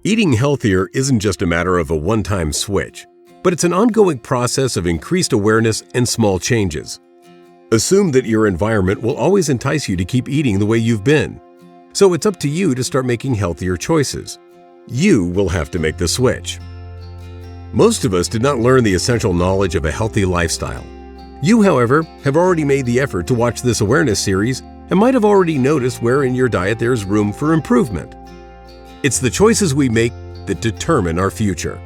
Eating healthier isn't just a matter of a one-time switch, but it's an ongoing process of increased awareness and small changes. Assume that your environment will always entice you to keep eating the way you've been. So it's up to you to start making healthier choices. You will have to make the switch. Most of us did not learn the essential knowledge of a healthy lifestyle. You, however, have already made the effort to watch this awareness series and might have already noticed where in your diet there is room for improvement. It's the choices we make that determine our future.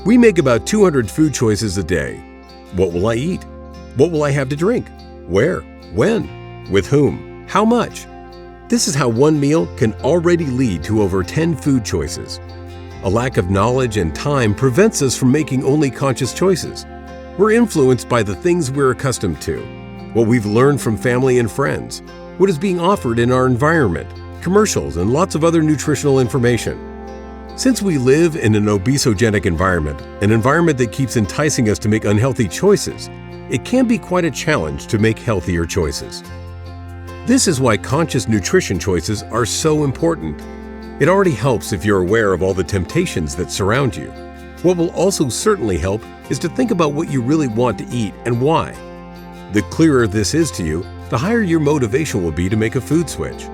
We make about 200 food choices a day. What will I eat? What will I have to drink? Where? When? With whom? How much? This is how one meal can already lead to over 10 food choices. A lack of knowledge and time prevents us from making only conscious choices. We're influenced by the things we're accustomed to, what we've learned from family and friends, what is being offered in our environment, commercials, and lots of other nutritional information. Since we live in an obesogenic environment, an environment that keeps enticing us to make unhealthy choices, it can be quite a challenge to make healthier choices. This is why conscious nutrition choices are so important. It already helps if you're aware of all the temptations that surround you. What will also certainly help is to think about what you really want to eat and why. The clearer this is to you, the higher your motivation will be to make a food switch.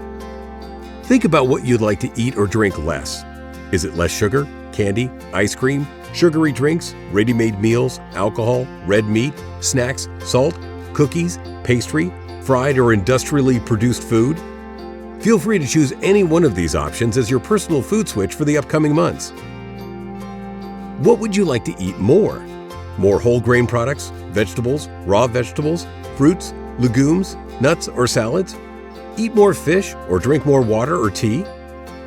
Think about what you'd like to eat or drink less. Is it less sugar, candy, ice cream, sugary drinks, ready-made meals, alcohol, red meat, snacks, salt, cookies, pastry, fried or industrially produced food? Feel free to choose any one of these options as your personal food switch for the upcoming months. What would you like to eat more? More whole grain products, vegetables, raw vegetables, fruits, legumes, nuts, or salads? Eat more fish or drink more water or tea?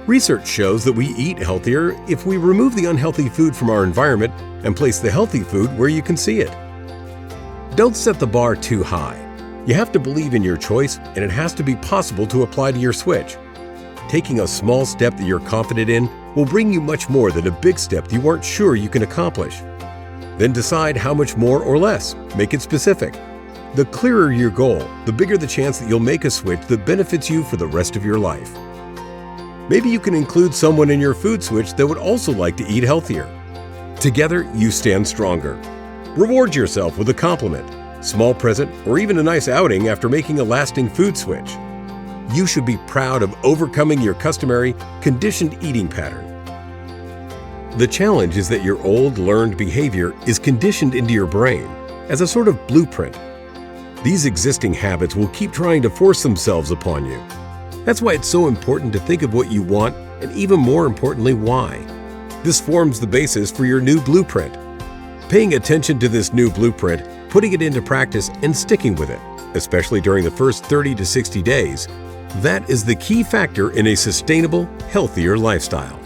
Research shows that we eat healthier if we remove the unhealthy food from our environment and place the healthy food where you can see it. Don't set the bar too high. You have to believe in your choice, and it has to be possible to apply to your switch. Taking a small step that you're confident in will bring you much more than a big step you weren't sure you can accomplish. Then decide how much more or less. Make it specific. The clearer your goal, the bigger the chance that you'll make a switch that benefits you for the rest of your life. Maybe you can include someone in your food switch that would also like to eat healthier. Together, you stand stronger. Reward yourself with a compliment, small present, or even a nice outing after making a lasting food switch. You should be proud of overcoming your customary, conditioned eating pattern. The challenge is that your old learned behavior is conditioned into your brain as a sort of blueprint. These existing habits will keep trying to force themselves upon you. That's why it's so important to think of what you want and, even more importantly, why. This forms the basis for your new blueprint. Paying attention to this new blueprint, putting it into practice, and sticking with it, especially during the first 30 to 60 days, that is the key factor in a sustainable, healthier lifestyle.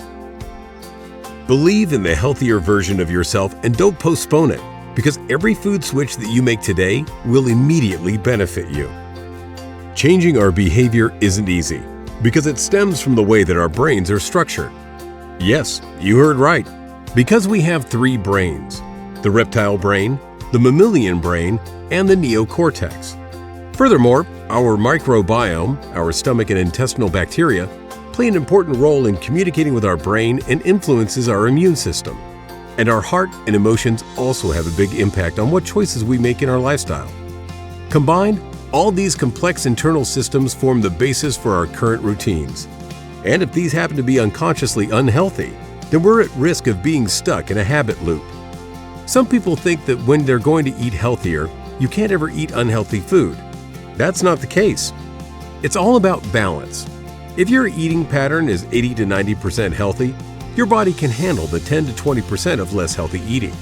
Believe in the healthier version of yourself and don't postpone it, because every food switch that you make today will immediately benefit you. Changing our behavior isn't easy, because it stems from the way that our brains are structured. Yes, you heard right, because we have three brains: the reptile brain, the mammalian brain, and the neocortex. Furthermore, our microbiome, our stomach and intestinal bacteria, play an important role in communicating with our brain and influences our immune system. And our heart and emotions also have a big impact on what choices we make in our lifestyle. Combined, all these complex internal systems form the basis for our current routines. And if these happen to be unconsciously unhealthy, then we're at risk of being stuck in a habit loop. Some people think that when they're going to eat healthier, you can't ever eat unhealthy food. That's not the case. It's all about balance. If your eating pattern is 80 to 90% healthy, your body can handle the 10 to 20% of less healthy eating.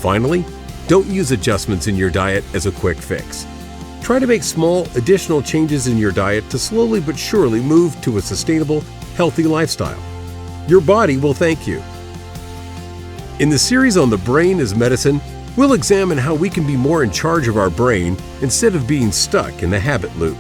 Finally, don't use adjustments in your diet as a quick fix. Try to make small, additional changes in your diet to slowly but surely move to a sustainable, healthy lifestyle. Your body will thank you. In the series on the brain as medicine, we'll examine how we can be more in charge of our brain instead of being stuck in the habit loop.